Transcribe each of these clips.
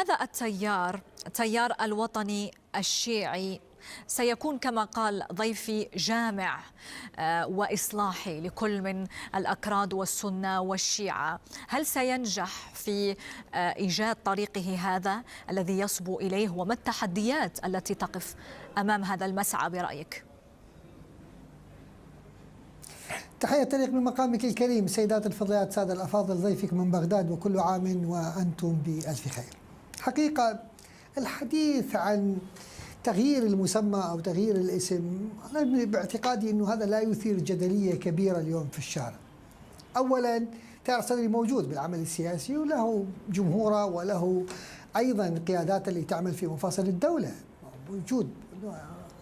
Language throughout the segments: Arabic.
هذا التيار الوطني الشيعي سيكون كما قال ضيفي جامع وإصلاحي لكل من الأكراد والسنة والشيعة. هل سينجح في إيجاد طريقه هذا الذي يصبو إليه، وما التحديات التي تقف أمام هذا المسعى برأيك؟ تحية تليق بمقامك الكريم سيدات الفضليات سادة الأفاضل، ضيفك من بغداد وكل عام وأنتم بألف خير. حقيقة الحديث عن تغيير المسمى أو تغيير الاسم، أنا باعتقادي أنه هذا لا يثير جدلية كبيرة اليوم في الشارع. أولا تيار الصدري موجود بالعمل السياسي وله جمهوره وله أيضا قيادات اللي تعمل في مفاصل الدولة، موجود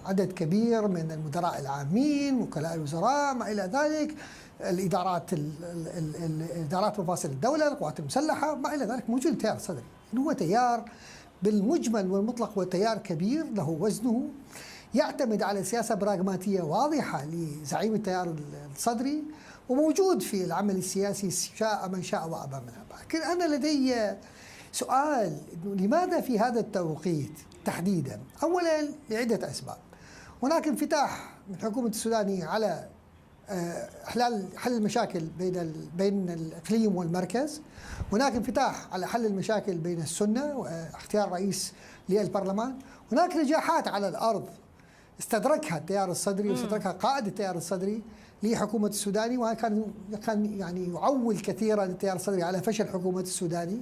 عدد كبير من المدراء العامين، وكلاء الوزراء، ما إلى ذلك، الإدارات مفاصل الدولة، القوات المسلحة، ما إلى ذلك، موجود تيار الصدري. هو تيار بالمجمل والمطلق هو تيار كبير له وزنه، يعتمد على سياسة براغماتية واضحة لزعيم التيار الصدري، وموجود في العمل السياسي شاء من شاء وأبى من أبى. لكن أنا لدي سؤال، لماذا في هذا التوقيت تحديدا؟ أولا لعدة أسباب. هناك انفتاح من حكومة السوداني على حل المشاكل بين الإقليم والمركز، هناك انفتاح على حل المشاكل بين السنة واختيار رئيس للبرلمان، هناك نجاحات على الأرض استدركها التيار الصدري واستدركها قائد التيار الصدري لحكومة السوداني، وكان يعني يعول كثيرا التيار الصدري على فشل حكومة السوداني.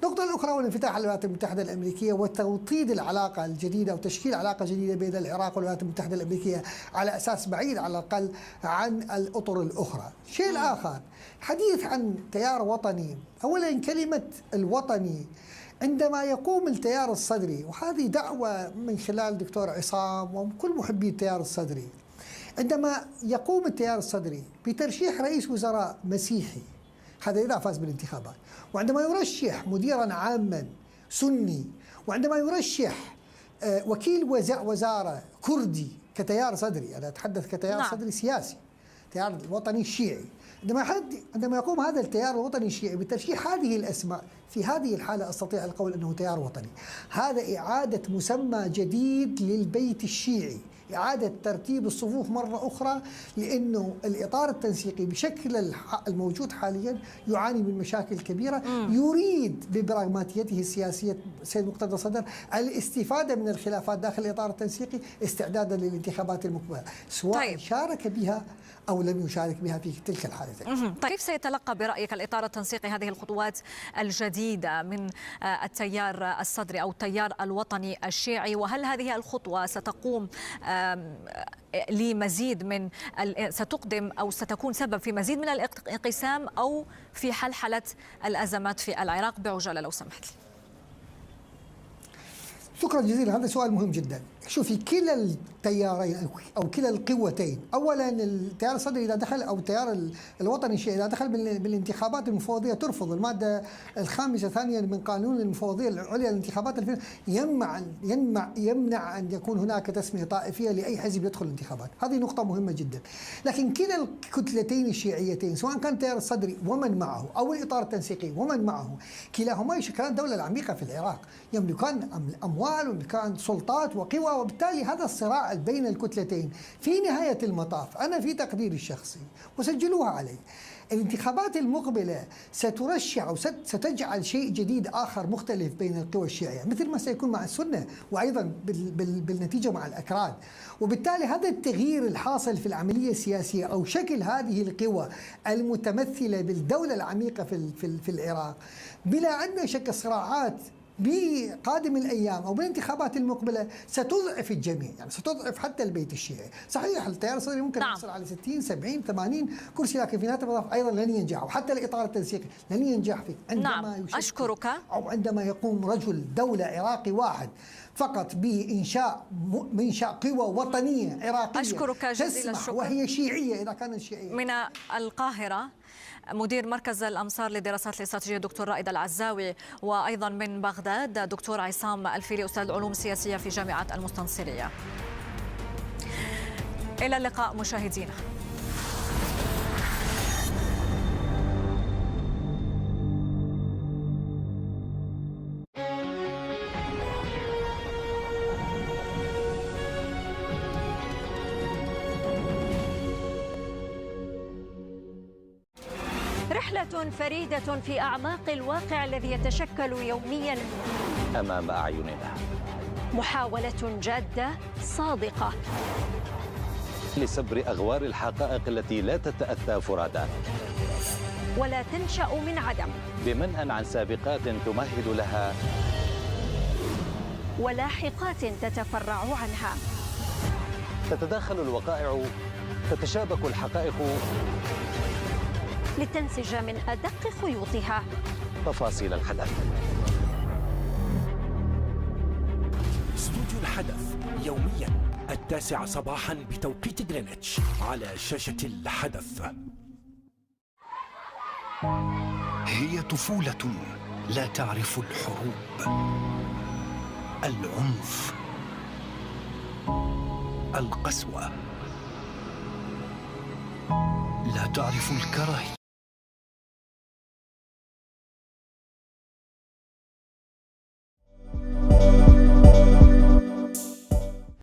النقطة الأخرى هو الانفتاح على الولايات المتحدة الأمريكية وتوطيد العلاقة الجديدة وتشكيل علاقة جديدة بين العراق والولايات المتحدة الأمريكية على أساس بعيد على الأقل عن الأطر الأخرى. الشيء الآخر، حديث عن تيار وطني. أولا كلمة الوطني عندما يقوم التيار الصدري، وهذه دعوة من خلال دكتور عصام وكل محبي التيار الصدري، عندما يقوم التيار الصدري بترشيح رئيس وزراء مسيحي، هذا إذا فاز بالانتخابات، وعندما يرشح مديرا عاما سني، وعندما يرشح وكيل وزارة كردي كتيار صدري، أنا أتحدث كتيار صدري سياسي، تيار الوطني الشيعي، عندما يقوم هذا التيار الوطني الشيعي بترشيح هذه الأسماء، في هذه الحالة أستطيع القول أنه تيار وطني. هذا إعادة مسمى جديد للبيت الشيعي، إعادة ترتيب الصفوف مرة أخرى، لأنه الإطار التنسيقي بشكل الموجود حاليا يعاني من مشاكل كبيرة. يريد ببراغماتيته السياسية سيد مقتدى صدر الاستفادة من الخلافات داخل الإطار التنسيقي استعدادا للانتخابات المقبلة، سواء شارك بها أو لم يشارك بها في تلك الحالتين. طيب، كيف سيتلقى برأيك الإطار التنسيقي هذه الخطوات الجديدة من التيار الصدري أو التيار الوطني الشيعي؟ وهل هذه الخطوة ستقوم لمزيد من ستقدم أو ستكون سبب في مزيد من الانقسام أو في حلحلة الأزمات في العراق؟ بعجالة لو سمحت لي. شكرا جزيلا، هذا سؤال مهم جدا. شوفي، كلا التيارين او كلا القوتين، اولا التيار الصدري اذا دخل او التيار الوطني الشيعي اذا دخل بالانتخابات المفوضيه ترفض الماده الخامسه ثانيا من قانون المفوضيه العليا للانتخابات، يمنع ان يكون هناك تسميه طائفيه لاي حزب يدخل الانتخابات. هذه نقطه مهمه جدا. لكن كلا الكتلتين الشيعيتين سواء كان التيار الصدري ومن معه او الاطار التنسيقي ومن معه، كلاهما يشكلان الدوله العميقه في العراق، يملكان اموال ويملكان سلطات وقوى، وبالتالي هذا الصراع بين الكتلتين في نهاية المطاف أنا في تقديري الشخصي وسجلوها علي، الانتخابات المقبلة سترشح أو ستجعل شيء جديد آخر مختلف بين القوى الشيعية، مثل ما سيكون مع السنة وأيضا بالنتيجة مع الأكراد. وبالتالي هذا التغيير الحاصل في العملية السياسية أو شكل هذه القوى المتمثلة بالدولة العميقة في العراق بلا أن شك صراعات بقادم الأيام أو بالانتخابات المقبلة ستضعف الجميع، يعني ستضعف حتى البيت الشيعي. صحيح التيار الصدري ممكن يحصل على 60 70 80 كرسي، لكن في نهاية المطاف أيضا لن ينجح، وحتى الإطار التنسيقي لن ينجح فيه عندما أشكرك. أو عندما يقوم رجل دولة عراقي واحد فقط بإنشاء قوى وطنية عراقية أشكرك جزيل الشكر، وهي شيعية إذا كانت شيعية. من القاهرة مدير مركز الأمصار للدراسات الاستراتيجية دكتور رائد العزاوي، وأيضا من بغداد دكتور عصام الفيلي أستاذ العلوم السياسية في جامعة المستنصرية. إلى اللقاء مشاهدينا. رحلة فريدة في أعماق الواقع الذي يتشكل يومياً أمام أعيننا، محاولة جادة صادقة لسبر أغوار الحقائق التي لا تتأتى فرادى، ولا تنشأ من عدم، بمنأى عن سابقات تمهد لها ولاحقات تتفرع عنها. تتداخل الوقائع، تتشابك الحقائق، لتنسج من أدق خيوطها تفاصيل الحدث. استوديو الحدث يوميا 9 صباحا بتوقيت غرينتش على شاشة الحدث. هي طفولة لا تعرف الحروب، العنف، القسوة، لا تعرف الكراهية.